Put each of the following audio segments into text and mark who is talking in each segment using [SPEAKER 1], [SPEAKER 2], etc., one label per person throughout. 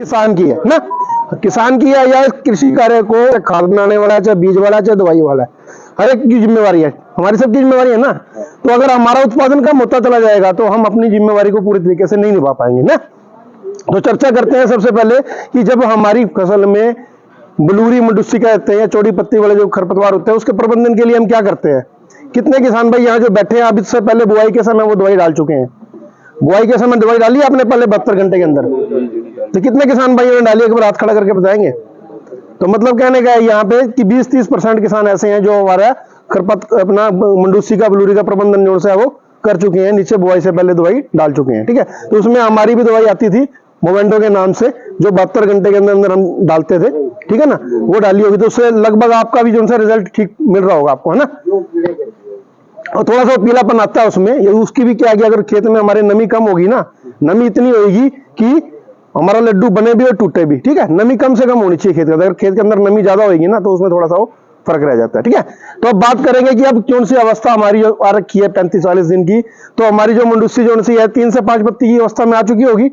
[SPEAKER 1] किसान की है ना, किसान की है या कृषि कार्य को खाद बनाने वाला है, चाहे बीज वाला है, चाहे दवाई वाला है, हर एक की जिम्मेवारी है, हमारी सबकी जिम्मेवारी है ना। तो अगर हमारा उत्पादन कम होता चला जाएगा तो हम अपनी जिम्मेवारी को पूरी तरीके से नहीं निभा पाएंगे ना। तो चर्चा करते हैं सबसे पहले कि जब हमारी फसल में बलूरी मंडूसी कहते हैं या चौड़ी पत्ती वाले जो खरपतवार होते हैं उसके प्रबंधन के लिए हम क्या करते हैं। कितने किसान भाई यहाँ जो बैठे हैं, अब इससे पहले बुआई के समय वो दवाई डाल चुके हैं, बुआई के समय दवाई डाली आपने पहले 72 घंटे के अंदर, तो कितने किसान भाइयों ने डाली, एक बार हाथ खड़ा करके बताएंगे। तो मतलब कहने का है यहाँ पे कि 20-30% किसान ऐसे हैं जो हमारा अपना मंडूसी का बलूरी का प्रबंधन जो है वो कर चुके हैं, नीचे बुआई से पहले दवाई डाल चुके हैं। ठीक है, तो उसमें हमारी भी दवाई आती थी मोमेंटो के नाम से, जो 72 घंटे के अंदर अंदर हम डालते थे। ठीक है ना, वो डाली होगी, तो उससे लगभग आपका भी जो है रिजल्ट ठीक मिल रहा होगा आपको, है ना। और थोड़ा सा पीलापन आता है उसमें, ये उसकी भी क्या, अगर खेत में हमारे नमी कम होगी ना, नमी इतनी होगी कि हमारा लड्डू बने भी और टूटे भी। ठीक है, नमी कम से कम होनी चाहिए खेत के अंदर, अगर खेत के अंदर नमी ज्यादा होगी ना तो उसमें थोड़ा सा वो फर्क रह जाता है। ठीक है, तो अब बात करेंगे कि अब कौन सी अवस्था हमारी आ रखी है 35-40 दिन की। तो हमारी जो मंडूसी जो सी है 3 से 5 पत्ती की अवस्था में आ चुकी होगी,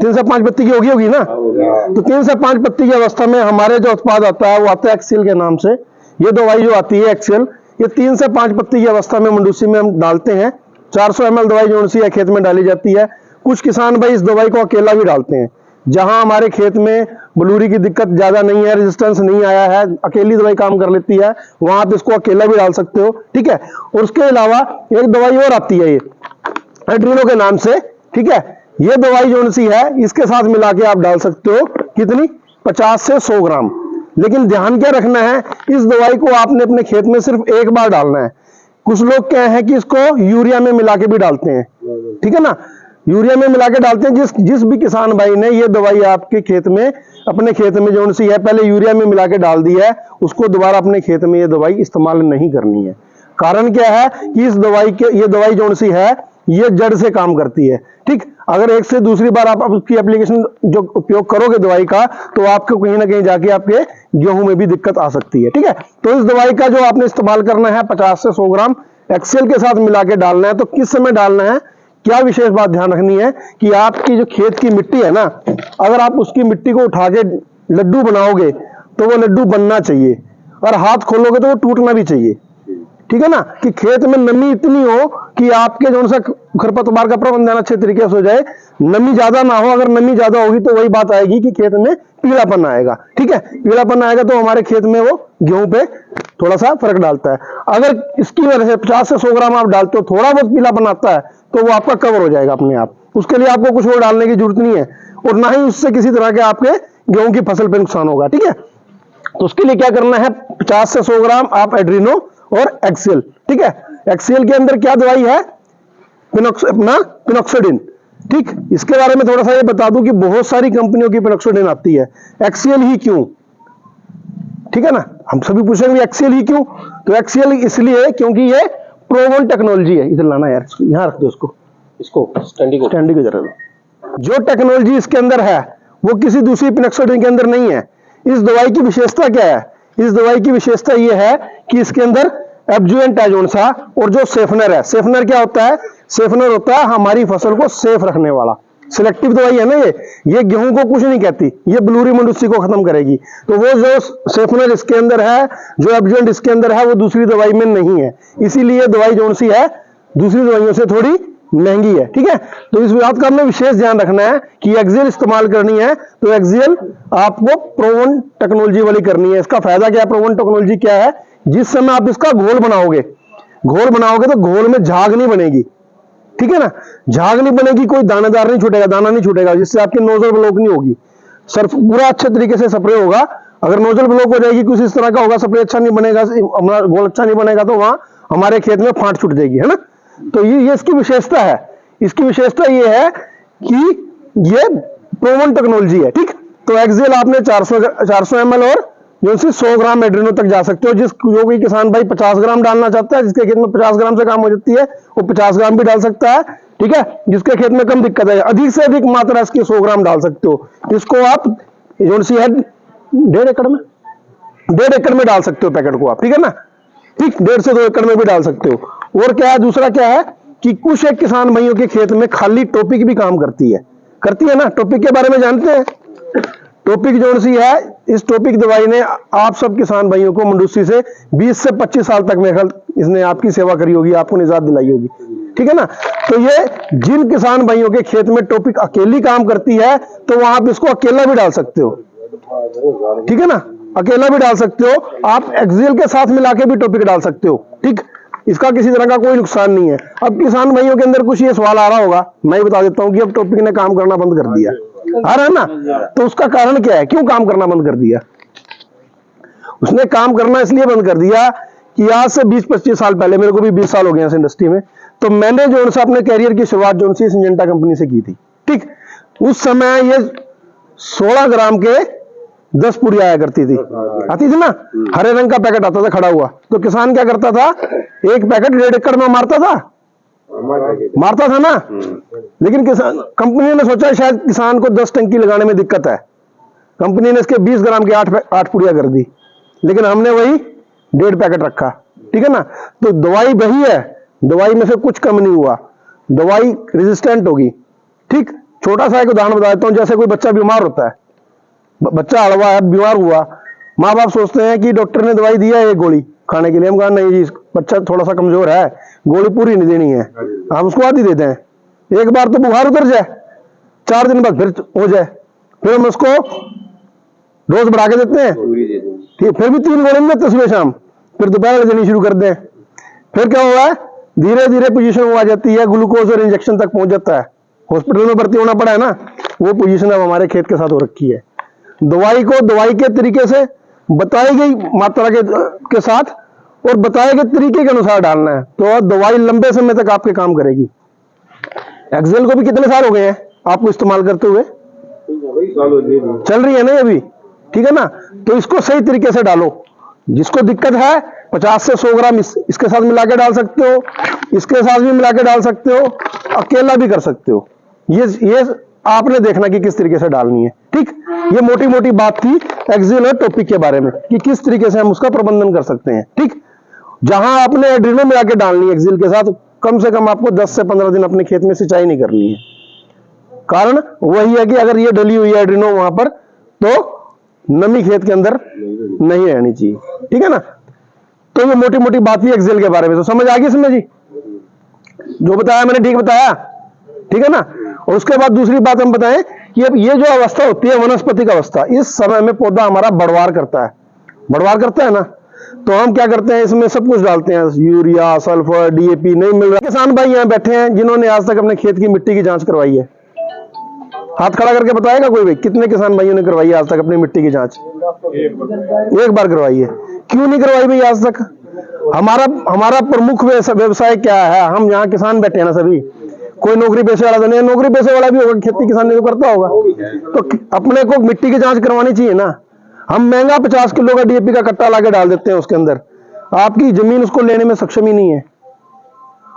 [SPEAKER 1] 3 से 5 पत्ती की होगी ना। तो 3 से 5 पत्ती की अवस्था में हमारे जो उत्पाद आता है वो आता है एक्सेल के नाम से। ये दवाई जो आती है एक्सेल, ये 3 से 5 पत्ती की अवस्था में मंडूसी में हम डालते हैं। 400 ml दवाई जो सी है खेत में डाली जाती है। कुछ किसान भाई इस दवाई को अकेला भी डालते हैं, जहां हमारे खेत में बलूरी की दिक्कत ज्यादा नहीं है, रेजिस्टेंस नहीं आया है, अकेली दवाई काम कर लेती है, वहां आप इसको अकेला भी डाल सकते हो। ठीक है, और उसके अलावा एक दवाई और आती है ये एड्रीनो के नाम से। ठीक है, ये दवाई जो सी है इसके साथ मिला के आप डाल सकते हो, कितनी, 50 से 100 ग्राम। लेकिन ध्यान क्या रखना है, इस दवाई को आपने अपने खेत में सिर्फ एक बार डालना है। कुछ लोग क्या है कि इसको यूरिया में मिला के भी डालते हैं। ठीक है ना, यूरिया में मिला के डालते हैं। जिस भी किसान भाई ने ये दवाई आपके खेत में, अपने खेत में जो सी है पहले यूरिया में मिला के डाल दी है, उसको दोबारा अपने खेत में ये दवाई इस्तेमाल नहीं करनी है। कारण क्या है कि इस दवाई के, ये दवाई जो सी है ये जड़ से काम करती है। ठीक, अगर एक से दूसरी बार आप उसकी एप्लीकेशन जो उपयोग करोगे दवाई का, तो आपको कहीं ना कहीं जाके आपके गेहूं में भी दिक्कत आ सकती है। ठीक है, तो इस दवाई का जो आपने इस्तेमाल करना है 50 से 100 ग्राम एक्सेल के साथ मिला के डालना है। तो किस समय डालना है, क्या विशेष बात ध्यान रखनी है कि आपकी जो खेत की मिट्टी है ना, अगर आप उसकी मिट्टी को उठा के लड्डू बनाओगे तो वो लड्डू बनना चाहिए, और हाथ खोलोगे तो वो टूटना भी चाहिए। ठीक है ना, कि खेत में नमी इतनी हो कि आपके जो सा खरपतवार का प्रबंधन अच्छे तरीके से हो जाए, नमी ज्यादा ना हो। अगर नमी ज्यादा होगी तो वही बात आएगी कि खेत में पीलापन आएगा। ठीक है, पीलापन आएगा तो हमारे खेत में वो गेहूं पे थोड़ा सा फर्क डालता है। अगर इसकी वजह से 50 से 100 ग्राम आप डालते हो, थोड़ा बहुत पीलापन आता है, तो वो आपका कवर हो जाएगा अपने आप। उसके लिए आपको कुछ और डालने की जरूरत नहीं है, और ना ही उससे किसी तरह के आपके गेहूं की फसल पे नुकसान होगा। ठीक है, तो उसके लिए क्या करना है, 50 से 100 ग्राम आप एड्रीनो और एक्सेल। ठीक है, एक्सेल के अंदर क्या दवाई है, अपना पिनॉक्सिडिन। ठीक, इसके बारे में थोड़ा सा ये बता दूं कि बहुत सारी कंपनियों की पिनॉक्सिडिन आती है, एक्सेल ही क्यों। ठीक है ना, हम सभी पूछेंगे एक्सेल ही क्यों, तो एक्सेल इसलिए क्योंकि ये प्रोवन टेक्नोलॉजी है। इधर लाना यार, यहाँ रख दो इसको स्टैंडी को जरा। जो टेक्नोलॉजी इसके अंदर है वो किसी दूसरी पिनॉक्सिडिन के अंदर नहीं है। इस दवाई की विशेषता क्या है, इस दवाई की विशेषता ये है कि इसके अंदर एब्जुएंट है जोन सा, और जो सेफनर है, सेफनर क्या होता है, सेफनर होता है हमारी फसल को सेफ रखने वाला। सिलेक्टिव दवाई है ना ये गेहूं को कुछ नहीं कहती, ये बलूरी मंडूसी को खत्म करेगी। तो वो जो सेफनर इसके अंदर है, जो एब्जुएंट इसके अंदर है, वो दूसरी दवाई में नहीं है। इसीलिए दवाई जोन सी है दूसरी दवाइयों से थोड़ी महंगी है। ठीक है, तो इस बात का हमें विशेष ध्यान रखना है कि एक्सेल इस्तेमाल करनी है तो एक्सेल आपको प्रोवन टेक्नोलॉजी वाली करनी है। इसका फायदा क्या है, प्रोवन टेक्नोलॉजी क्या है, जिस समय आप इसका घोल बनाओगे तो घोल में झाग नहीं बनेगी। ठीक है ना, झाग नहीं बनेगी, कोई दानेदार नहीं छूटेगा, दाना नहीं छूटेगा, जिससे आपकी नोजल ब्लॉक नहीं होगी, सर्फ पूरा अच्छे तरीके से स्प्रे होगा। अगर नोजल ब्लॉक हो जाएगी, कुछ इस तरह का होगा, स्प्रे अच्छा नहीं बनेगा, हमारा घोल अच्छा नहीं बनेगा, तो वहां हमारे खेत में फांट छूट जाएगी, है ना। तो ये इसकी विशेषता है। इसकी विशेषता ये है कि ये प्रोवन टेक्नोलॉजी है। ठीक, तो एक्सेल आपने 400 ml और जो 100 ग्राम एड्रीनो तक जा सकते हो। जो कोई किसान भाई 50 ग्राम डालना चाहता है, जिसके खेत में 50 ग्राम से काम हो जाती है, वो 50 ग्राम भी डाल सकता है। ठीक है, जिसके खेत में कम दिक्कत है, अधिक से अधिक मात्रा इसकी 100 ग्राम डाल सकते हो। इसको आप जो सी है 1.5 एकड़ में डाल सकते हो पैकेट को आप। ठीक है ना, ठीक, 1.5 से 2 एकड़ में भी डाल सकते हो। और क्या है, दूसरा क्या है कि कुछ एक किसान भाइयों के खेत में खाली टॉपिक भी काम करती है ना। टॉपिक के बारे में जानते हैं, टॉपिक जोन सी है, इस टॉपिक दवाई ने आप सब किसान भाइयों को मंडूसी से 20 से 25 साल तक मेरे ख्याल इसने आपकी सेवा करी होगी, आपको निजात दिलाई होगी, ठीक है ना। तो ये जिन किसान भाइयों के खेत में टॉपिक अकेली काम करती है तो वहां आप इसको अकेला भी डाल सकते हो, ठीक है ना, अकेला भी डाल सकते हो। आप एक्सेल के साथ मिला के भी टॉपिक डाल सकते हो, ठीक, इसका किसी तरह का कोई नुकसान नहीं है। अब किसान भाइयों के अंदर कुछ ये सवाल आ रहा होगा, मैं बता देता हूं कि अब टॉपिक ने काम करना बंद कर दिया, आ रहा है ना, तो उसका कारण क्या है, क्यों काम करना बंद कर दिया? उसने काम करना इसलिए बंद कर दिया कि आज से 20-25 साल पहले, मेरे को भी 20 साल हो गए इस इंडस्ट्री में, तो मैंने जो सा अपने कैरियर की शुरुआत जो सी सिंजेंटा कंपनी से की थी, ठीक, उस समय ये 16 ग्राम के 10 पूरी आया करती थी, आती थी ना, हरे रंग का पैकेट आता था खड़ा हुआ, तो किसान क्या करता था, एक पैकेट 1.5 एकड़ में मारता था ना। लेकिन किसान कंपनी ने सोचा शायद किसान को 10 टंकी लगाने में दिक्कत है, कंपनी ने इसके 20 ग्राम के 8 पुड़िया कर दी, लेकिन हमने वही 1.5 पैकेट रखा, ठीक है ना। तो दवाई वही है, दवाई में से कुछ कम नहीं हुआ, दवाई रेजिस्टेंट होगी, ठीक। छोटा सा एक उदाहरण बता देता हूं, जैसे कोई बच्चा बीमार होता है, बच्चा हड़वा है, बीमार हुआ, माँ बाप सोचते हैं कि डॉक्टर ने दवाई दिया है एक गोली खाने के लिए, हम कहा नहीं जी बच्चा थोड़ा सा कमजोर है, गोली पूरी नहीं देनी है, हम उसको आधी देते हैं, एक बार तो बुखार उतर जाए, 4 दिन बाद फिर हो जाए, फिर हम उसको डोज बढ़ा के देते हैं, ठीक, फिर भी 3 गोली देते सुबह शाम, फिर दोपहर देनी शुरू कर दें, फिर क्या हुआ है, धीरे धीरे पोजीशन आ जाती है, ग्लूकोज और इंजेक्शन तक पहुंच जाता है, हॉस्पिटल में भर्ती होना पड़ा है ना, वो पोजीशन अब हमारे खेत के साथ हो रखी है। दवाई को दवाई के तरीके से बताई गई मात्रा के साथ और बताए गए तरीके के अनुसार डालना है, तो दवाई लंबे समय तक आपके काम करेगी। एक्सेल को भी कितने साल हो गए हैं आपको इस्तेमाल करते हुए, चल रही है ना अभी, ठीक है ना। तो इसको सही तरीके से डालो, जिसको दिक्कत है 50 से 100 ग्राम इसके साथ मिला के डाल सकते हो, इसके साथ भी मिला के डाल सकते हो, अकेला भी कर सकते हो, ये आपने देखना कि किस तरीके से डालनी है, ठीक। ये मोटी मोटी बात थी एक्सेल और टॉपिक के बारे में कि किस तरीके से हम उसका प्रबंधन कर सकते हैं, ठीक। जहां आपने एड्रीनो मिला के डालनी है एक्सेल के साथ, कम से कम आपको 10 से 15 दिन अपने खेत में सिंचाई नहीं करनी है। कारण वही है कि अगर ये डली हुई है एड्रीनो वहां पर, तो नमी खेत के अंदर नहीं रहनी चाहिए, ठीक है ना। तो ये मोटी मोटी बात थी एक्सेल के बारे में, तो समझ आ गई इसमें जी, जो बताया मैंने ठीक बताया, ठीक है ना। और उसके बाद दूसरी बात हम बताएं कि अब ये जो अवस्था होती है वनस्पतिक अवस्था, इस समय में पौधा हमारा बढ़वार करता है ना, तो हम क्या करते हैं, इसमें सब कुछ डालते हैं, यूरिया, सल्फर, डीएपी नहीं मिल रहा। किसान भाई यहाँ बैठे हैं जिन्होंने आज तक अपने खेत की मिट्टी की जांच करवाई है, हाथ खड़ा करके बताएगा कोई भाई, कितने किसान भाइयों ने करवाई है आज तक अपनी मिट्टी की जांच? एक बार करवाई है। क्यों नहीं करवाई भाई आज तक? हमारा प्रमुख व्यवसाय क्या है? हम यहाँ किसान बैठे हैं ना सभी, कोई नौकरी पेशे वाला तो नहीं है, नौकरी पेशे वाला भी होगा, खेती किसान नहीं तो करता होगा, तो अपने को मिट्टी की जांच करवानी चाहिए ना। हम महंगा 50 किलो का डीएपी का कट्टा लाके डाल देते हैं उसके अंदर, आपकी जमीन उसको लेने में सक्षम ही नहीं है।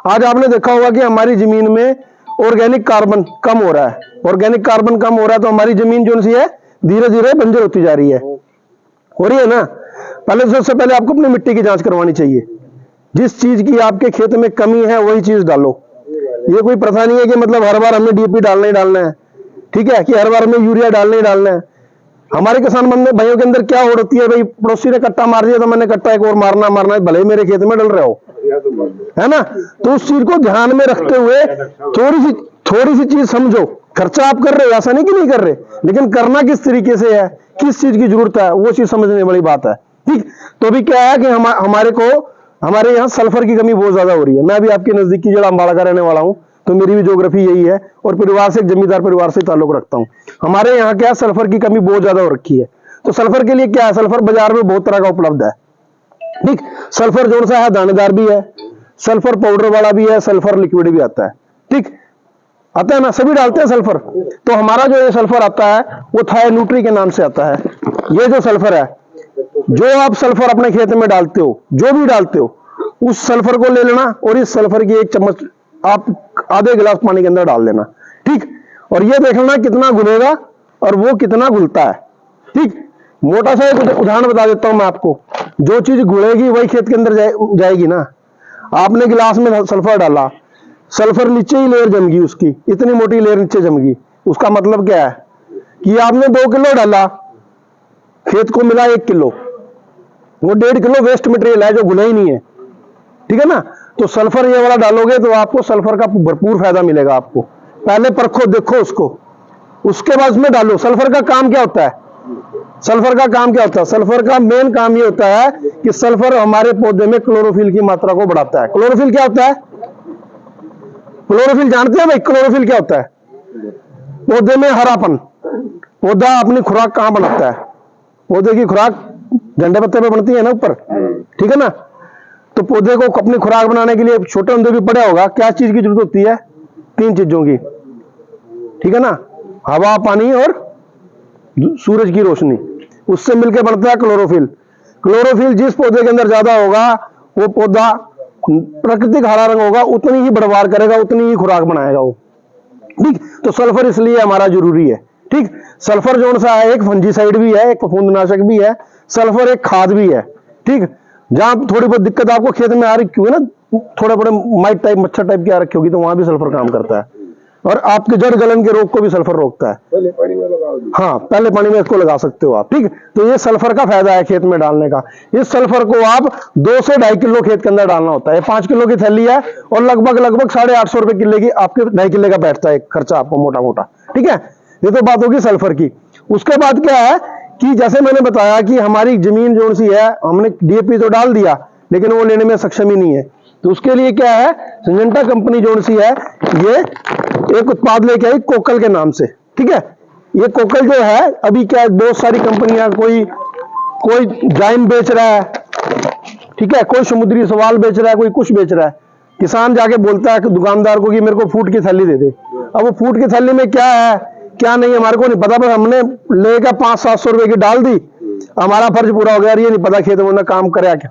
[SPEAKER 1] आज आपने देखा होगा कि हमारी जमीन में ऑर्गेनिक कार्बन कम हो रहा है, ऑर्गेनिक कार्बन कम हो रहा है, तो हमारी जमीन जो सी है धीरे धीरे बंजर होती जा रही है, हो रही है ना। पहले सबसे पहले आपको अपनी मिट्टी की जांच करवानी चाहिए, जिस चीज की आपके खेत में कमी है वही चीज डालो। ये कोई प्रथा नहीं है कि मतलब हर बार हमें डीएपी डालना ही डालना है, ठीक है, कि हर बार हमें यूरिया डालना ही डालना है। हमारे किसान बंधु भाइयों के अंदर क्या हो होती है, भाई पड़ोसी ने कट्टा मार दिया तो मैंने कट्टा एक और मारना है, भले ही मेरे खेत में डल रहे हो, है ना। तो उस चीज को ध्यान में रखते हुए थोड़ी सी चीज समझो। खर्चा आप कर रहे हो, ऐसा नहीं कि नहीं कर रहे, लेकिन करना किस तरीके से है, किस चीज की जरूरत है, वो चीज समझने वाली बात है, ठीक। तो अभी क्या है कि हमारे यहाँ सल्फर की कमी बहुत ज्यादा हो रही है। मैं भी आपके नजदीक की जगह अम्बाड़ा का रहने वाला हूँ, तो मेरी भी ज्योग्राफी यही है, और परिवार से एक जमींदार परिवार से ताल्लुक रखता हूँ। हमारे यहाँ क्या सल्फर की कमी बहुत ज्यादा हो रखी है। तो सल्फर के लिए क्या है, सल्फर बाजार में बहुत तरह का उपलब्ध है, ठीक। सल्फर जो सा है दानेदार भी है, सल्फर पाउडर वाला भी है, सल्फर लिक्विड भी आता है, ठीक, आता है ना, सभी डालते हैं सल्फर। तो हमारा जो ये सल्फर आता है वो थाई न्यूट्री के नाम से आता है। ये जो सल्फर है, जो आप सल्फर अपने खेत में डालते हो, जो भी डालते हो, उस सल्फर को ले लेना और इस सल्फर की 1 चम्मच आप आधे गिलास पानी के अंदर डाल देना, ठीक। और ये देख लेना कितना घुलेगा और वो कितना घुलता है, ठीक। मोटा सा एक उदाहरण बता देता हूं मैं आपको, जो चीज घुलेगी वही खेत के अंदर जाएगी ना। आपने गिलास में सल्फर डाला, सल्फर नीचे ही लेयर जम गई, उसकी इतनी मोटी लेयर नीचे जम गई, उसका मतलब क्या है कि आपने 2 किलो डाला, खेत को मिला 1 किलो, वो 1.5 किलो वेस्ट मटेरियल है जो घुला ही नहीं है, ठीक है ना। तो सल्फर ये वाला डालोगे तो आपको सल्फर का भरपूर फायदा मिलेगा। आपको पहले परखो, देखो उसको, उसके बाद उसमें डालो। सल्फर का काम क्या होता है? सल्फर का काम क्या होता है? सल्फर का मेन काम ये होता है कि सल्फर हमारे पौधे में क्लोरोफिल की मात्रा को बढ़ाता है। क्लोरोफिल क्या होता है? क्लोरोफिल जानते हैं भाई? क्लोरोफिल क्या होता है? पौधे में हरापन। पौधा अपनी खुराक कहां बनाता है? पौधे की खुराक झंडे पत्ते पे बनती है ना, ऊपर, ठीक है ना। तो पौधे को अपनी खुराक बनाने के लिए, छोटे होंगे भी पड़ा होगा, क्या चीज की जरूरत होती है? 3 चीजों की, ठीक है ना, हवा, पानी और सूरज की रोशनी। उससे मिलकर बनता है क्लोरोफिल। क्लोरोफिल जिस पौधे के अंदर ज्यादा होगा वो पौधा प्राकृतिक हरा रंग होगा, उतनी ही बढ़वार करेगा, उतनी ही खुराक बनाएगा वो, ठीक। तो सल्फर इसलिए हमारा जरूरी है, ठीक। सल्फर जो सा है, एक फंजीसाइड भी है, एक फफूंदनाशक भी है, सल्फर एक खाद भी है, ठीक। जहां थोड़ी बहुत दिक्कत आपको खेत में आ रही होगी ना, थोड़े बड़े माइट टाइप, मच्छर टाइप की आ रखी होगी, तो वहां भी सल्फर काम करता है। और आपके जड़ गलन के रोग को भी सल्फर रोकता है। पहले पानी में लगा, हाँ, पहले पानी में इसको लगा सकते हो आप, ठीक। तो ये सल्फर का फायदा है खेत में डालने का। इस सल्फर को आप 2 से 2.5 किलो खेत के अंदर डालना होता है। 5 किलो की थैली है और लगभग 850 रुपए किले की आपके 2.5 किले का बैठता है खर्चा आपको, मोटा मोटा, ठीक है। ये तो बात होगी सल्फर की। उसके बाद क्या है कि जैसे मैंने बताया कि हमारी जमीन जो सी है, हमने डीएपी तो डाल दिया लेकिन वो लेने में सक्षम ही नहीं है। तो उसके लिए क्या है, सिंजेंटा कंपनी जो सी है, ये एक उत्पाद लेके आई कोकल के नाम से, ठीक है। ये कोकल जो है, अभी क्या है, बहुत सारी कंपनियां, कोई जाइम बेच रहा है, ठीक है, कोई समुद्री सवाल बेच रहा है, कोई कुछ बेच रहा है। किसान जाके बोलता है कि दुकानदार को कि मेरे को फूट की थैली दे दे। अब वो फूट की थैली में क्या है क्या नहीं हमारे को नहीं पता, पर हमने लेकर 500-700 रुपए की डाल दी, हमारा फर्ज पूरा हो गया। ये नहीं पता खेत में काम करे क्या,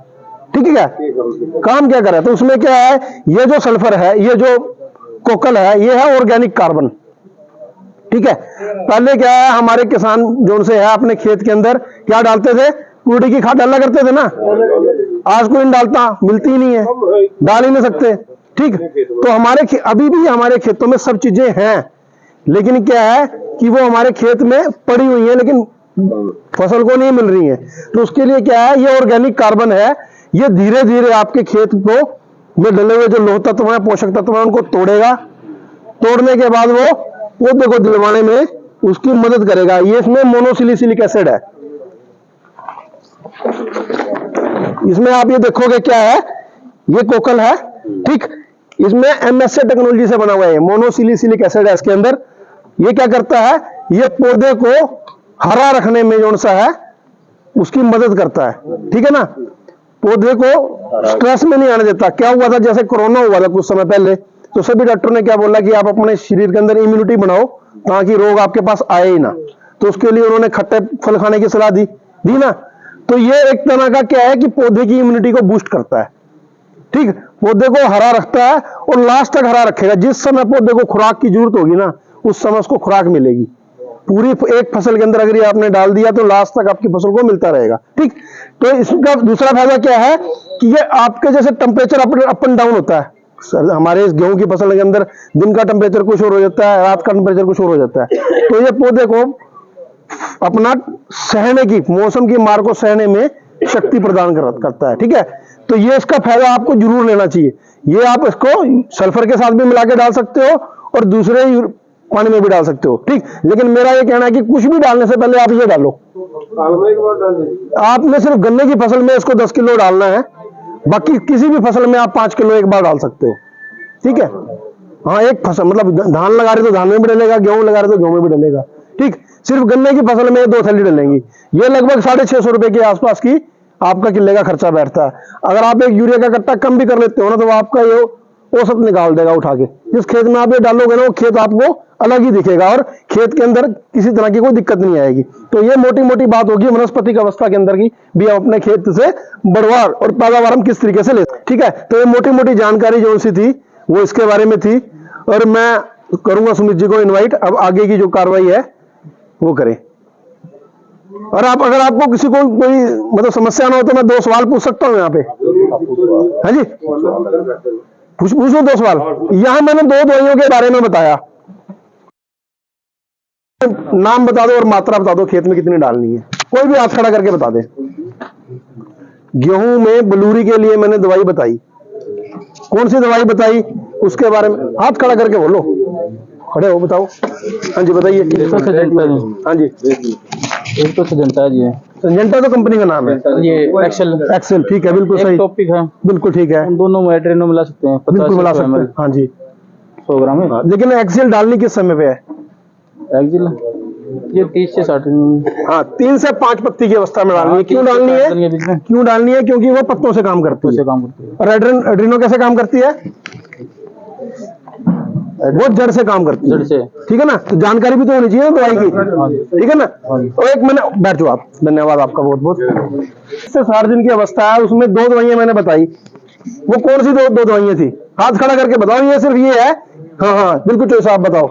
[SPEAKER 1] ठीक है, क्या काम क्या करे। तो उसमें क्या है, ये जो सल्फर है, ये जो कोकल है, ये है ऑर्गेनिक कार्बन, ठीक है। पहले क्या है, हमारे किसान जो से है अपने खेत के अंदर क्या डालते थे? कूड़े की खाद डाला करते थे ना। आज कोई नहीं डालता, मिलती ही नहीं है, डाल ही नहीं सकते, ठीक। तो हमारे अभी भी हमारे खेतों में सब चीजें हैं, लेकिन क्या है कि वो हमारे खेत में पड़ी हुई है लेकिन फसल को नहीं मिल रही है। तो उसके लिए क्या है, ये ऑर्गेनिक कार्बन है, ये धीरे धीरे आपके खेत को में डले हुए जो लोह तत्व है, पोषक तत्व है, उनको तोड़ेगा। तोड़ने के बाद वो पौधे को दिलवाने में उसकी मदद करेगा। ये इसमें मोनोसिलिसिलिक एसिड है। इसमें आप ये देखोगे क्या है, ये कोकल है, ठीक। इसमें एमएसए टेक्नोलॉजी से बना हुआ है, मोनोसिलिसिलिक एसिड है इसके अंदर। ये क्या करता है, ये पौधे को हरा रखने में जो सा है उसकी मदद करता है, ठीक है ना। पौधे को स्ट्रेस में नहीं आने देता। क्या हुआ था, जैसे कोरोना हुआ था कुछ समय पहले, तो सभी डॉक्टर ने क्या बोला कि आप अपने शरीर के अंदर इम्यूनिटी बनाओ ताकि रोग आपके पास आए ही ना। तो उसके लिए उन्होंने खट्टे फल खाने की सलाह दी ना। तो ये एक तरह का क्या है कि पौधे की इम्यूनिटी को बूस्ट करता है, ठीक। पौधे को हरा रखता है और लास्ट तक हरा रखेगा। जिस समय पौधे को खुराक की जरूरत होगी ना, उस समय उसको खुराक मिलेगी। पूरी एक फसल के अंदर अगर ये आपने डाल दिया तो लास्ट तक आपकी फसल को मिलता रहेगा, ठीक। तो इसका दूसरा फायदा क्या है कि ये आपके जैसे टेम्परेचर अप एंड डाउन होता है। सर, हमारे इस गेहूं की फसल के अंदर दिन का टेम्परेचर कुछ और हो जाता है, रात का टेम्परेचर कुछ और हो जाता है। तो ये पौधे को अपना सहने की, मौसम की मार को सहने में शक्ति प्रदान करता है, ठीक है। तो ये इसका फायदा आपको जरूर लेना चाहिए। ये आप इसको सल्फर के साथ भी मिला के डाल सकते हो और दूसरे पानी में भी डाल सकते हो, ठीक। लेकिन मेरा ये कहना है कि कुछ भी डालने से पहले आप ये डालो। आपने सिर्फ गन्ने की फसल में इसको 10 किलो डालना है, बाकी किसी भी फसल में आप 5 किलो एक बार डाल सकते हो, ठीक है। हाँ, एक फसल मतलब धान लगा रहे तो धान में भी डलेगा, गेहूं लगा रहे तो गेहूं में भी डलेगा, ठीक। सिर्फ गन्ने की फसल में 2 थैली डलेंगी। ये लगभग 650 रुपए के आसपास की आपका किले का खर्चा बैठता है। अगर आप एक यूरिया का कट्टा कम भी कर लेते हो ना, तो आपका ये औसत निकाल देगा उठा के। जिस खेत में आप ये डालोगे ना, वो खेत आपको अलग ही दिखेगा और खेत के अंदर किसी तरह की कोई दिक्कत नहीं आएगी। तो ये मोटी मोटी बात होगी वनस्पति अवस्था के अंदर की भी, हम अपने खेत से बढ़वार और पैदावार हम किस तरीके से लेते, ठीक है। तो ये मोटी मोटी जानकारी जो सी थी वो इसके बारे में थी। और मैं करूंगा सुमित जी को इन्वाइट, अब आगे की जो कार्रवाई है वो करें। और आप, अगर आपको किसी को कोई मतलब समस्या ना हो तो मैं 2 सवाल पूछ सकता हूँ यहाँ पे। हाँ जी, पूछो 2 सवाल। यहाँ मैंने 2 दवाइयों के बारे में बताया, नाम बता दो और मात्रा बता दो, खेत में कितनी डालनी है, कोई भी हाथ खड़ा करके बता दे। गेहूं में बलूरी के लिए मैंने दवाई बताई, कौन सी दवाई बताई उसके बारे में हाथ खड़ा करके बोलो, खड़े हो बताओ। हाँ जी बताइए। हाँ जी
[SPEAKER 2] एक तो सिजेंटा जी है,
[SPEAKER 1] सिंजेंटा तो कंपनी का नाम है,
[SPEAKER 2] ये एक्सेल
[SPEAKER 1] एक्सेल ठीक है, बिल्कुल सही,
[SPEAKER 2] टॉपिक है,
[SPEAKER 1] बिल्कुल ठीक है,
[SPEAKER 2] उन दोनों में एड्रेनो मिला सकते हैं,
[SPEAKER 1] बिल्कुल मिला
[SPEAKER 2] 50
[SPEAKER 1] सकते हैं। हाँ जी
[SPEAKER 2] 100 ग्राम है।
[SPEAKER 1] लेकिन एक्सेल डालनी किस समय पे है?
[SPEAKER 2] एक्सेल ये 30 से 60
[SPEAKER 1] हाँ 3 से 5 पत्ती की अवस्था में डालनी है। क्यों डालनी है?
[SPEAKER 2] बीच में
[SPEAKER 1] क्यों डालनी है? क्योंकि वो पत्तों से काम करती
[SPEAKER 2] से
[SPEAKER 1] है।
[SPEAKER 2] काम करती है।
[SPEAKER 1] और एड्रीनो कैसे काम करती है? वो जड़ से काम करती है,
[SPEAKER 2] जड़ से।
[SPEAKER 1] ठीक है ना। तो जानकारी भी तो होनी चाहिए ना दवाई की, ठीक है ना। और एक मैंने बैठ जाओ आप, धन्यवाद आपका बहुत बहुत। इससे 60 दिन की अवस्था है, उसमें 2 दवाइयां मैंने बताई, वो कौन सी दो दवाइयां थी? हाथ खड़ा करके बताओ, ये सिर्फ ये है। हाँ हाँ बिल्कुल चोई साहब बताओ।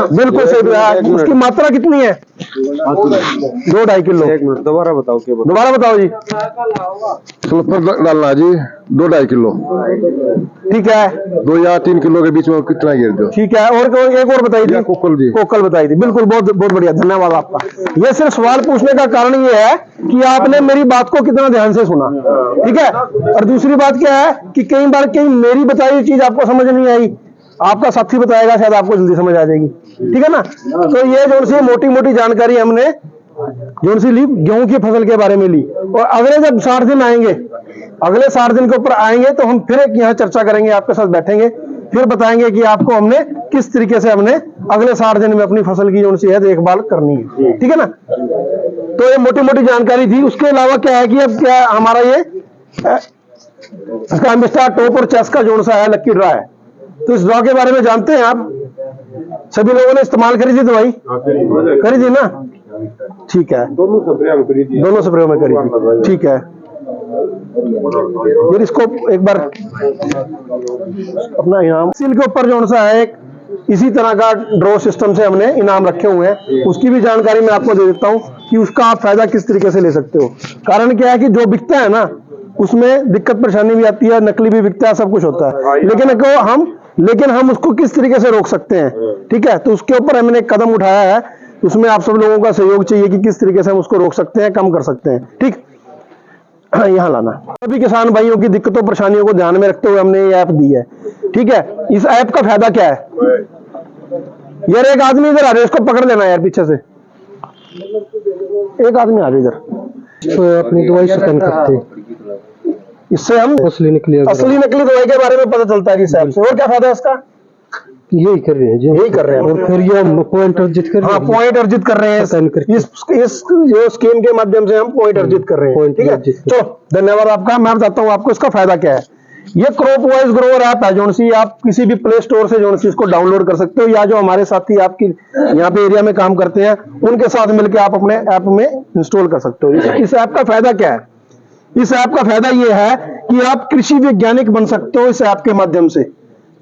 [SPEAKER 1] बिल्कुल सही। उसकी मात्रा कितनी है? 2-2.5 किलो।
[SPEAKER 3] एक मिनट दोबारा बताओ, क्या
[SPEAKER 1] दोबारा बताओ जी।
[SPEAKER 3] सल्फर डालना जी 2-2.5 किलो,
[SPEAKER 1] ठीक है
[SPEAKER 3] 2 या 3 किलो के बीच में कितना गिर दो।
[SPEAKER 1] ठीक है। और एक और बताई थी,
[SPEAKER 3] कोकल जी,
[SPEAKER 1] कोकल बताई थी, बिल्कुल बहुत बहुत बढ़िया, धन्यवाद आपका। ये सिर्फ सवाल पूछने का कारण ये है कि आपने मेरी बात को कितना ध्यान से सुना, ठीक है। और दूसरी बात क्या है कि कई बार कहीं मेरी बताई हुई चीज आपको समझ नहीं आई, आपका साथी बताएगा, शायद आपको जल्दी समझ आ जाएगी, ठीक है ना। तो ये जो सी मोटी मोटी जानकारी हमने जो सी ली गेहूं की फसल के बारे में ली, और अगले जब 60 दिन आएंगे, अगले 60 दिन के ऊपर आएंगे तो हम फिर एक यहाँ चर्चा करेंगे, आपके साथ बैठेंगे, फिर बताएंगे कि आपको हमने किस तरीके से हमने अगले 60 दिन में अपनी फसल की जो सी है देखभाल करनी है, ठीक है ना। तो ये मोटी मोटी जानकारी थी। उसके अलावा क्या है कि अब क्या हमारा ये इसका मिस्टर टॉप और चेस का जोन सा है, लक्की ड्रा है। तो इस ड्रॉ के बारे में जानते हैं आप? सभी लोगों ने इस्तेमाल करी थी दवाई? करी थी ना, ठीक है। दोनों स्प्रे में करी थी, ठीक है। फिर इसको एक बार अपना इनाम सील के ऊपर जो सा है, एक इसी तरह का ड्रॉ सिस्टम से हमने इनाम रखे हुए हैं, उसकी भी जानकारी मैं आपको दे देता हूं कि उसका आप फायदा किस तरीके से ले सकते हो। कारण क्या है कि जो बिकता है ना उसमें दिक्कत परेशानी भी आती है, नकली भी बिकता है, सब कुछ होता है, लेकिन हम उसको किस तरीके से रोक सकते हैं, ठीक है। तो उसके ऊपर हमने एक कदम उठाया है, उसमें आप सब लोगों का सहयोग चाहिए कि किस तरीके से हम उसको रोक सकते हैं, कम कर सकते हैं, ठीक। यहाँ लाना सभी किसान भाइयों की दिक्कतों परेशानियों को ध्यान में रखते हुए हमने ये ऐप दी है, ठीक है। इस ऐप का फायदा क्या है? यार एक आदमी इधर आ रहा है, इसको पकड़ लेना यार पीछे से, एक आदमी आ रहा है इधर, तो अपनी दवाई स्कैन करते हैं, इससे हम असली नकली दवाई के बारे में पता चलता है इस ऐप से। और क्या फायदा है इसका? यही कर रहे हैं जी, यही कर रहे हैं, और फिर ये हम पॉइंट अर्जित कर रहे हैं। हाँ पॉइंट अर्जित कर रहे हैं, इस जो स्कीम के माध्यम से हम पॉइंट अर्जित कर रहे हैं, ठीक है। चलो धन्यवाद आपका। मैं बताता हूँ आपको इसका फायदा क्या है। ये क्रॉप वाइज ग्रोवर ऐप है, जो सी आप किसी भी प्ले स्टोर से जो सी इसको डाउनलोड कर सकते हो, या जो हमारे साथी आपकी यहाँ पे एरिया में काम करते हैं उनके साथ मिलकर आप अपने ऐप में इंस्टॉल कर सकते हो। इस ऐप का फायदा क्या है? इस ऐप का फायदा ये है कि आप कृषि वैज्ञानिक बन सकते हो इस ऐप के माध्यम से,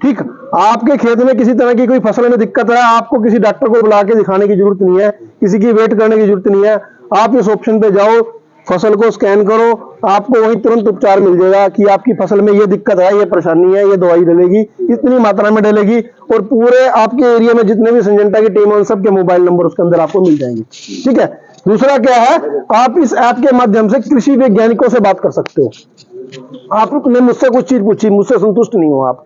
[SPEAKER 1] ठीक। आपके खेत में किसी तरह की कोई फसल में दिक्कत है, आपको किसी डॉक्टर को बुला के दिखाने की जरूरत नहीं है, किसी की वेट करने की जरूरत नहीं है। आप इस ऑप्शन पे जाओ, फसल को स्कैन करो, आपको वहीं तुरंत उपचार मिल जाएगा कि आपकी फसल में ये दिक्कत है, ये परेशानी है, ये दवाई डलेगी, इतनी मात्रा में डलेगी, और पूरे आपके एरिया में जितने भी सिंजेंटा की टीम है उन सबके मोबाइल नंबर उसके अंदर आपको मिल जाएंगे, ठीक है। दूसरा क्या है, आप इस ऐप के माध्यम से कृषि वैज्ञानिकों से बात कर सकते हो। आपने मुझसे कुछ चीज पूछी, मुझसे संतुष्ट नहीं हो आप,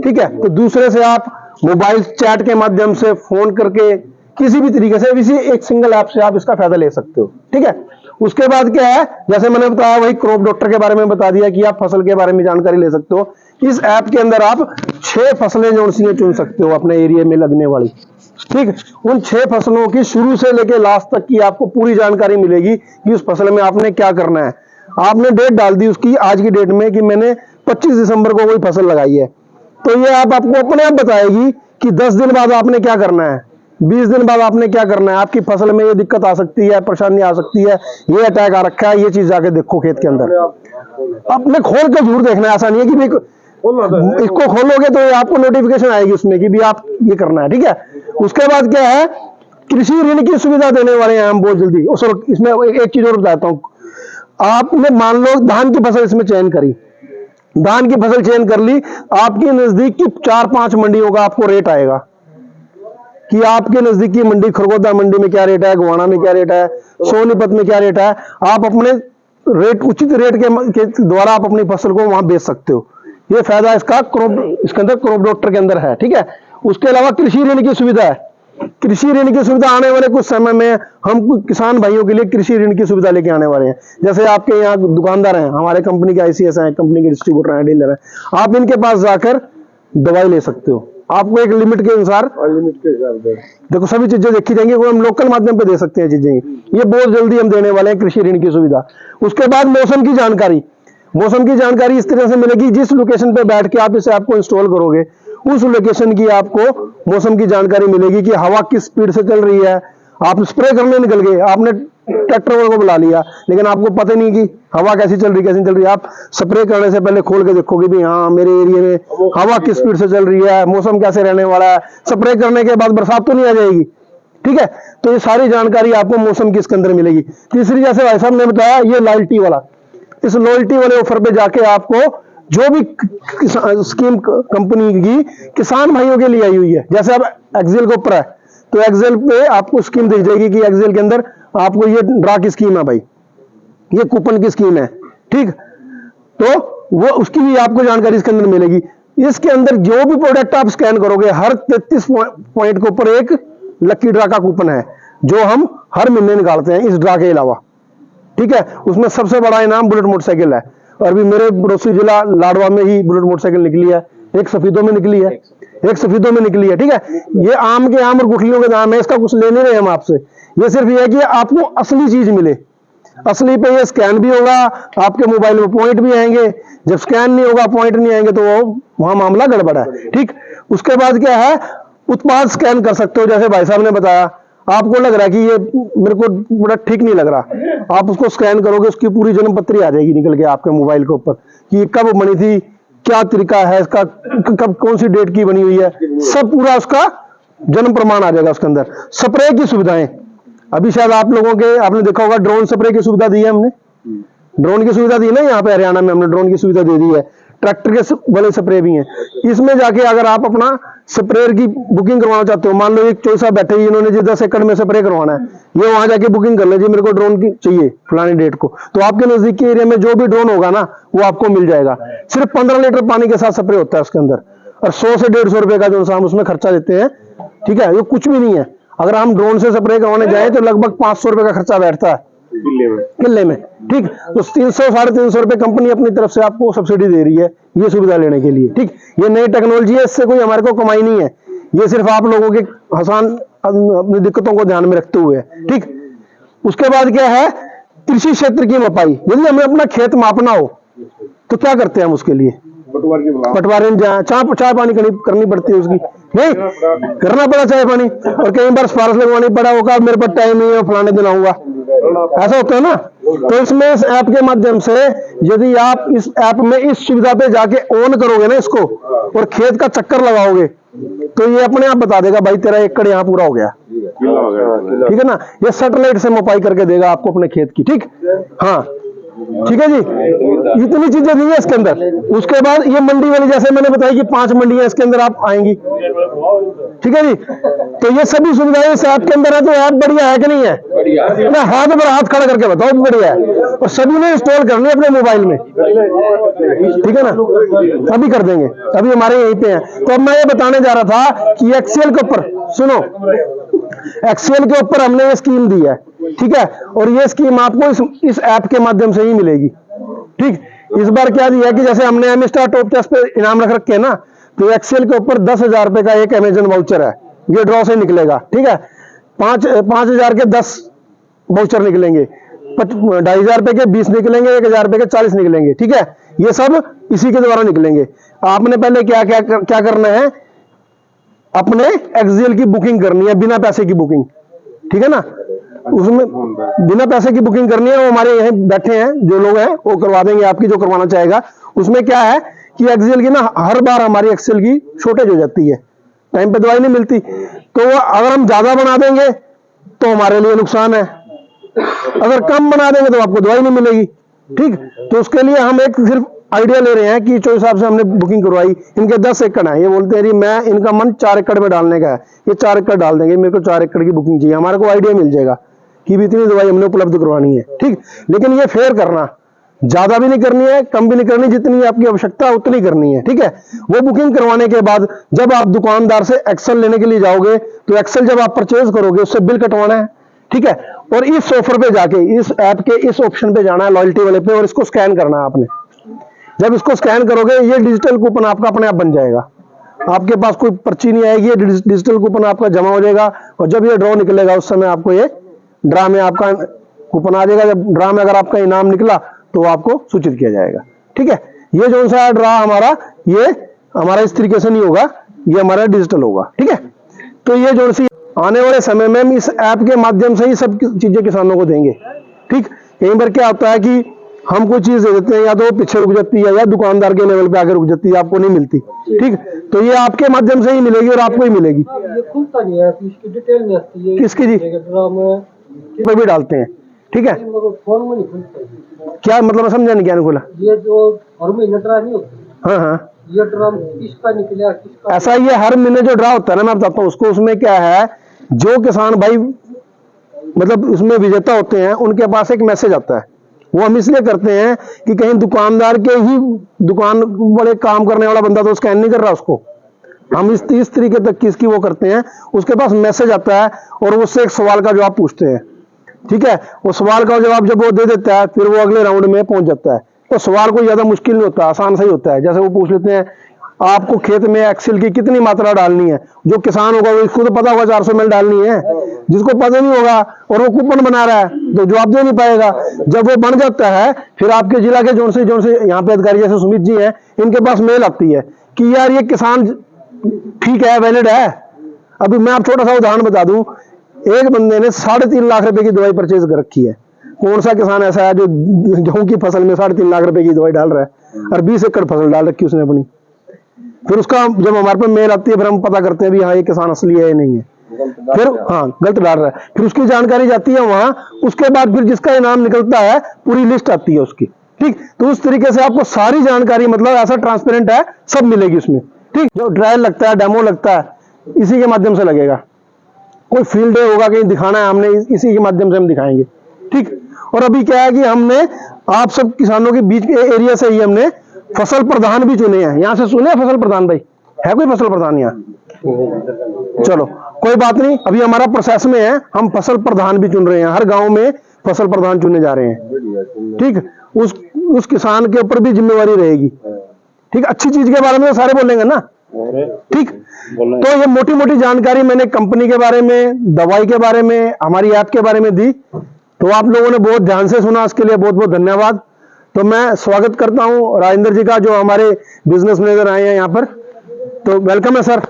[SPEAKER 1] ठीक है, तो दूसरे से आप मोबाइल चैट के माध्यम से, फोन करके, किसी भी तरीके से, किसी एक सिंगल ऐप से आप इसका फायदा ले सकते हो, ठीक है। उसके बाद क्या है, जैसे मैंने बताया वही क्रॉप डॉक्टर के बारे में बता दिया कि आप फसल के बारे में जानकारी ले सकते हो। इस ऐप के अंदर आप 6 फसलें जो सी चुन सकते हो अपने एरिया में लगने वाली, ठीक। उन 6 फसलों की शुरू से लेकर लास्ट तक की आपको पूरी जानकारी मिलेगी कि उस फसल में आपने क्या करना है। आपने डेट डाल दी उसकी आज की डेट में कि मैंने 25 दिसंबर को कोई फसल लगाई है, तो ये ऐप आपको अपने आप बताएगी कि 10 दिन बाद आपने क्या करना है, 20 दिन बाद आपने क्या करना है, आपकी फसल में ये दिक्कत आ सकती है, परेशानी आ सकती है, ये अटैक आ रखा है, ये चीज जाके देखो खेत के अंदर। आपने खोल के जरूर देखना है, ऐसा नहीं है कि भाई इसको खोलोगे तो आपको नोटिफिकेशन आएगी उसमें कि भी आप ये करना है, ठीक है। उसके बाद क्या है, कृषि ऋण की सुविधा देने वाले हैं हम बहुत जल्दी। इसमें एक चीज और बताता हूँ, आपने मान लो धान की फसल इसमें चयन करी, धान की फसल चयन कर ली, आपकी नजदीक की 4-5 मंडियों का आपको रेट आएगा, कि आपके नजदीकी मंडी खरगोदा मंडी में क्या रेट है, गोवाना में क्या रेट है, सोनीपत में क्या रेट है, आप अपने रेट उचित रेट के द्वारा आप अपनी फसल को वहां बेच सकते हो। ये फायदा इसका इसके अंदर क्रॉप डॉक्टर के अंदर है, ठीक है। उसके अलावा कृषि ऋण की सुविधा है। कृषि ऋण की सुविधा आने वाले कुछ समय में हम किसान भाइयों के लिए कृषि ऋण की सुविधा लेके आने वाले हैं। जैसे आपके यहाँ दुकानदार हैं, हमारे कंपनी के ICS हैं, कंपनी के डिस्ट्रीब्यूटर हैं, डीलर हैं, आप इनके पास जाकर दवाई ले सकते हो। आपको एक लिमिट के अनुसार, देखो सभी चीजें देखी जाएंगी, वो हम लोकल माध्यम पे दे सकते हैं चीजें, ये बहुत जल्दी हम देने वाले हैं कृषि ऋण की सुविधा। उसके बाद मौसम की जानकारी, मौसम की जानकारी इस तरह से मिलेगी, जिस लोकेशन पे बैठ के आप इसे आपको इंस्टॉल करोगे उस लोकेशन की आपको मौसम की जानकारी मिलेगी कि हवा किस स्पीड से चल रही है। आप स्प्रे करने निकल गए, आपने ट्रैक्टर वाले को बुला लिया, लेकिन आपको पता नहीं कि हवा कैसी चल रही है। आप स्प्रे करने से पहले खोल के देखोगे भी हाँ मेरे एरिया में हवा किस स्पीड से चल रही है, मौसम कैसे रहने वाला है, स्प्रे करने के बाद बरसात तो नहीं आ जाएगी, ठीक है। तो ये सारी जानकारी आपको मौसम की इसके अंदर मिलेगी। तीसरी, जैसे भाई साहब ने बताया, ये लॉयल्टी वाला, इस लॉयल्टी वाले ऑफर पे जाके आपको जो भी स्कीम कंपनी की किसान भाइयों के लिए आई हुई है, जैसे अब एक्सेल के ऊपर है तो एक्सेल पे आपको स्कीम दी जाएगी कि एक्सेल के अंदर आपको ये ड्रा की स्कीम है भाई, ये कूपन की स्कीम है, ठीक। तो वो उसकी भी आपको जानकारी इसके अंदर मिलेगी। इसके अंदर जो भी प्रोडक्ट आप स्कैन करोगे, हर 33 पॉइंट के ऊपर एक लकी ड्रा का कूपन है जो हम हर महीने निकालते हैं इस ड्रा के अलावा, ठीक है। उसमें सबसे बड़ा इनाम बुलेट मोटरसाइकिल है, और भी मेरे पड़ोसी जिला लाडवा में ही बुलेट मोटरसाइकिल निकली है, एक सफेदों में निकली है, एक सफेदों में निकली है, ठीक है। ये आम के आम और गुठलियों के दाम है, इसका कुछ ले नहीं रहे हम आपसे, ये सिर्फ ये है कि आपको असली चीज मिले। असली पे ये स्कैन भी होगा, आपके मोबाइल में पॉइंट भी आएंगे। जब स्कैन नहीं होगा, पॉइंट नहीं आएंगे, तो वहां मामला गड़बड़ है, ठीक। उसके बाद क्या है, उत्पाद स्कैन कर सकते हो। जैसे भाई साहब ने बताया, आपको लग रहा है कि ये मेरे को बड़ा ठीक नहीं लग रहा, आप उसको स्कैन करोगे, उसकी पूरी जन्म पत्री आ जाएगी निकल के आपके मोबाइल के ऊपर कि कब बनी थी, क्या तरीका है इसका, कब कौन सी डेट की बनी हुई है, सब पूरा उसका जन्म प्रमाण आ जाएगा उसके अंदर। स्प्रे की सुविधाएं, अभी शायद आप लोगों के आपने देखा होगा, ड्रोन स्प्रे की सुविधा दी है हमने, ड्रोन की सुविधा दी ना, यहाँ पे हरियाणा में हमने ड्रोन की सुविधा दे दी है। ट्रैक्टर के वाले स्प्रे भी हैं। इसमें जाके अगर आप अपना स्प्रेयर की बुकिंग करवाना चाहते हो, मान लो एक चोई साहब बैठे ही, इन्होंने जी 10 एकड़ में स्प्रे करवाना है, ये वहां जाके बुकिंग कर ले जी, मेरे को ड्रोन की चाहिए फलानी डेट को, तो आपके नजदीक के एरिया में जो भी ड्रोन होगा ना वो आपको मिल जाएगा। सिर्फ 15 लीटर पानी के साथ स्प्रे होता है उसके अंदर, और 100 से 150 रुपए का जो हम उसमें खर्चा देते हैं, ठीक है, ये कुछ भी नहीं है। अगर हम ड्रोन से स्प्रे करवाने जाए तो लगभग 500 रुपए का खर्चा बैठता है किले में, ठीक। तो 300-350 रुपए कंपनी अपनी तरफ से आपको सब्सिडी दे रही है ये सुविधा लेने के लिए, ठीक। ये नई टेक्नोलॉजी है, इससे कोई हमारे को कमाई नहीं है, ये सिर्फ आप लोगों के आसान अपनी दिक्कतों को ध्यान में रखते हुए, ठीक। उसके बाद क्या है, कृषि क्षेत्र की मपाई। यदि हमें अपना खेत मापना हो तो क्या करते हैं हम उसके लिए, पटवारी में चाय पानी करनी पड़ती है, उसकी नहीं करना पड़ा चाय पानी, और कई बार सिफारिश लगवानी पड़ा होगा, मेरे पास टाइम नहीं है फलाने दिन आऊंगा, ऐसा होता है ना। तो इसमें इस ऐप के माध्यम से यदि आप इस ऐप में इस सुविधा पे जाके ऑन करोगे ना इसको, और खेत का चक्कर लगाओगे, तो ये अपने आप बता देगा भाई तेरा एकड़ यहाँ पूरा हो गया, ठीक है ना। ये सैटेलाइट से मपाई करके देगा आपको अपने खेत की, ठीक। हाँ ठीक है जी, इतनी चीजें दी है इसके अंदर। उसके बाद ये मंडी वाली, जैसे मैंने बताया कि 5 मंडियां इसके अंदर आप आएंगी, ठीक है जी। तो ये सभी सुविधाएं इस ऐप के अंदर है। तो ऐप बढ़िया है कि नहीं है? मैं हाथ पर हाथ खड़ा करके बताओ भी बढ़िया है, और सभी ने इंस्टॉल करनी है अपने मोबाइल में, ठीक है ना, अभी कर देंगे, अभी हमारे यहीं पे है। तो अब मैं ये बताने जा रहा था कि एक्सेल के ऊपर सुनो, एक्सेल के ऊपर हमने ये स्कीम दी है, ठीक है, और ये स्कीम आपको इस ऐप के माध्यम से ही मिलेगी, ठीक। इस बार क्या दिया है कि जैसे हमने एम स्टार टॉप टेस्ट पे इनाम रख रखे हैं ना, तो एक्सेल के ऊपर 10,000 रुपए का एक अमेजन वाउचर है, ये ड्रॉ से निकलेगा, ठीक है। 5,000 के 10 वाउचर निकलेंगे, 2,500 रुपए के 20 निकलेंगे, 1,000 रुपए के 40 निकलेंगे, ठीक है। ये सब इसी के द्वारा निकलेंगे। आपने पहले क्या करना है, अपने एक्सेल की बुकिंग करनी है, बिना पैसे की बुकिंग, ठीक है ना। उसमें बिना पैसे की बुकिंग करनी है, वो हमारे यहाँ बैठे हैं जो लोग हैं वो करवा देंगे आपकी, जो करवाना चाहेगा। उसमें क्या है कि एक्सेल की ना हर बार हमारी एक्सेल की शॉर्टेज हो जाती है, टाइम पे दवाई नहीं मिलती, तो अगर हम ज्यादा बना देंगे तो हमारे लिए नुकसान है, अगर कम बना देंगे तो आपको दवाई नहीं मिलेगी, ठीक। तो उसके लिए हम एक सिर्फ आइडिया ले रहे हैं कि जो हिसाब से हमने बुकिंग करवाई, इनके 10 एकड़ है, ये बोलते हैं जी मैं इनका मन 4 एकड़ में डालने का है, ये 4 एकड़ डाल देंगे, मेरे को 4 एकड़ की बुकिंग चाहिए, हमारे को आइडिया मिल जाएगा कि भी इतनी दवाई हमने उपलब्ध करवानी है, ठीक। लेकिन ये फेयर करना, ज्यादा भी नहीं करनी है, कम भी नहीं करनी, जितनी आपकी आवश्यकता उतनी करनी है, ठीक है। वो बुकिंग करवाने के बाद जब आप दुकानदार से एक्सेल लेने के लिए जाओगे, तो एक्सेल जब आप परचेज करोगे उससे बिल कटवाना है, ठीक है। और इस ऑफर पे जाके इस ऐप के इस ऑप्शन पे जाना है, लॉयल्टी वाले पे, और इसको स्कैन करना है आपने। जब इसको स्कैन करोगे ये डिजिटल कूपन आपका अपने आप बन जाएगा, आपके पास कोई पर्ची नहीं आएगी, ये डिजिटल कूपन आपका जमा हो जाएगा। और जब ये ड्रॉ निकलेगा उस समय आपको ये ड्रा में आपका कूपन आ जाएगा। जब ड्रा में अगर आपका इनाम निकला तो आपको सूचित किया जाएगा, ठीक है। ये जो सा ड्रा हमारा, ये हमारा इस तरीके से नहीं होगा, ये हमारा डिजिटल होगा, ठीक है। तो ये जो सी आने वाले समय में हम इस ऐप के माध्यम से ही सब चीजें किसानों को देंगे, ठीक। कई बार क्या होता है कि हम कोई चीज दे देते हैं, या तो पीछे रुक जाती है या दुकानदार के लेवल पे आके रुक जाती है, आपको नहीं मिलती, ठीक। तो ये आपके माध्यम से ही मिलेगी और आपको ही मिलेगी।
[SPEAKER 2] ये खुलता नहीं है, इसकी डिटेल नहीं आती है।
[SPEAKER 1] किसकी जी? पे भी डालते हैं, ठीक है।
[SPEAKER 2] फोन में नहीं खुलता।
[SPEAKER 1] क्या मतलब, समझा नहीं, क्या नहीं खुला?
[SPEAKER 2] ये जो हर महीने ड्रा नहीं होता,
[SPEAKER 1] हाँ हाँ,
[SPEAKER 2] ये ड्रा किसका निकला किसका,
[SPEAKER 1] ऐसा ये हर महीने जो ड्रा होता है ना, मैं बताता हूँ उसको। उसमें क्या है, जो किसान भाई मतलब उसमें विजेता होते हैं, उनके पास एक मैसेज आता है। वो हम इसलिए करते हैं कि कहीं दुकानदार के ही दुकान वाले काम करने वाला बंदा तो स्कैन नहीं कर रहा उसको, हम इस तरीके तक किसकी वो करते हैं, उसके पास मैसेज आता है और उससे एक सवाल का जवाब पूछते हैं, ठीक है। वो सवाल का जवाब जब वो दे देता है, फिर वो अगले राउंड में पहुंच जाता है। तो सवाल कोई ज्यादा मुश्किल नहीं होता, आसान सा ही होता है। जैसे वो पूछ लेते हैं आपको खेत में एक्सेल की कितनी मात्रा डालनी है, जो किसान होगा वो इसको तो पता होगा 400 ml डालनी है, जिसको पता नहीं होगा और वो कूपन बना रहा है तो जवाब दे नहीं पाएगा। जब वो बन जाता है, फिर आपके जिला के जोन से यहाँ पे अधिकारी जैसे सुमित जी हैं, इनके पास मेल आती है कि यार ये किसान ठीक है, वैलिड है। अभी मैं आप छोटा सा उदाहरण बता दूं, एक बंदे ने 3.5 लाख रुपए की दवाई परचेज कर रखी है। कौन सा किसान ऐसा है जो गेहूं की फसल में 3.5 लाख रुपए की दवाई डाल रहा है, और 20 एकड़ फसल डाल रखी उसने अपनी। फिर उसका जब हमारे पे मेल आती है, फिर हम पता करते हैं भी हाँ ये किसान असली है या नहीं है, फिर हाँ गलत डाल रहा है, फिर उसकी जानकारी जाती है वहां। उसके बाद फिर जिसका इनाम निकलता है, पूरी लिस्ट आती है उसकी, ठीक। तो उस तरीके से आपको सारी जानकारी, मतलब ऐसा ट्रांसपेरेंट है, सब मिलेगी उसमें, ठीक। जो ट्रायल लगता है, डेमो लगता है, इसी के माध्यम से लगेगा। कोई फील्ड डे होगा, कहीं दिखाना है हमने, इसी के माध्यम से हम दिखाएंगे, ठीक। और अभी क्या है कि हमने आप सब किसानों के बीच के एरिया से ही हमने फसल प्रधान भी चुने हैं। यहाँ से सुने फसल प्रधान भाई, है कोई फसल प्रधान यहाँ? चलो कोई बात नहीं, अभी हमारा प्रोसेस में है, हम फसल प्रधान भी चुन रहे हैं। हर गांव में फसल प्रधान चुने जा रहे हैं, ठीक। उस किसान के ऊपर भी जिम्मेवारी रहेगी, ठीक। अच्छी चीज के बारे में तो सारे बोलेंगे ना, ठीक। तो ये मोटी मोटी जानकारी मैंने कंपनी के बारे में, दवाई के बारे में, हमारी ऐप के बारे में दी। तो आप लोगों ने बहुत ध्यान से सुना, इसके लिए बहुत बहुत धन्यवाद। तो मैं स्वागत करता हूं राजेंद्र जी का, जो हमारे बिजनेस मैनेजर आए हैं यहाँ पर। तो वेलकम है सर।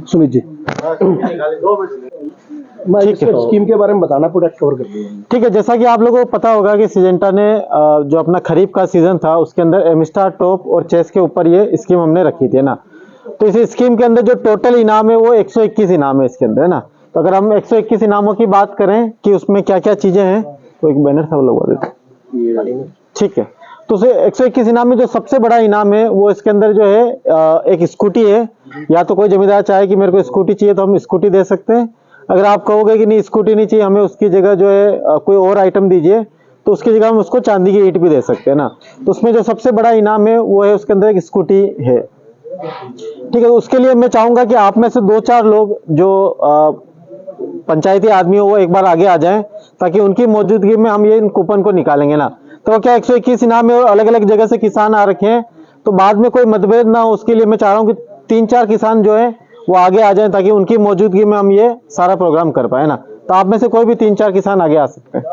[SPEAKER 1] सुमित जी,
[SPEAKER 4] ठीक है,
[SPEAKER 1] स्कीम के बारे में बताना, प्रोडक्ट कवर करते हैं।
[SPEAKER 4] ठीक है। जैसा कि आप लोगों को पता होगा कि सिजेंटा ने जो अपना खरीफ का सीजन था उसके अंदर एमिस्टार टॉप और चेस के ऊपर ये स्कीम हमने रखी थी, है ना। तो इस स्कीम के अंदर जो टोटल इनाम है वो 121 इनाम है इसके अंदर, है ना। तो अगर हम 121 इनामों की बात करें कि उसमें क्या क्या चीजें हैं, तो एक बैनर सब लगवा देते, ठीक है। तो उसे 121 इनाम में जो सबसे बड़ा इनाम है वो इसके अंदर जो है एक स्कूटी है। या तो कोई जमींदार चाहे कि मेरे को स्कूटी चाहिए तो हम स्कूटी दे सकते हैं। अगर आप कहोगे कि नहीं स्कूटी नहीं चाहिए, हमें उसकी जगह जो है कोई और आइटम दीजिए, तो उसकी जगह हम उसको चांदी की ईंट भी दे सकते हैं ना। तो उसमें जो सबसे बड़ा इनाम है वो है उसके अंदर एक स्कूटी है, ठीक है। उसके लिए मैं चाहूंगा कि आप में से 2-4 लोग जो पंचायती आदमी हो वो एक बार आगे आ जाएं, ताकि उनकी मौजूदगी में हम ये कूपन को निकालेंगे ना। तो क्या 121 इनाम है और अलग अलग जगह से किसान आ रखे हैं, तो बाद में कोई मतभेद ना हो, उसके लिए मैं चाह रहा हूँ कि 3-4 किसान जो है वो आगे आ जाएं, ताकि उनकी मौजूदगी में हम ये सारा प्रोग्राम कर पाए ना। तो आप में से कोई भी 3-4 किसान आगे आ सकते हैं।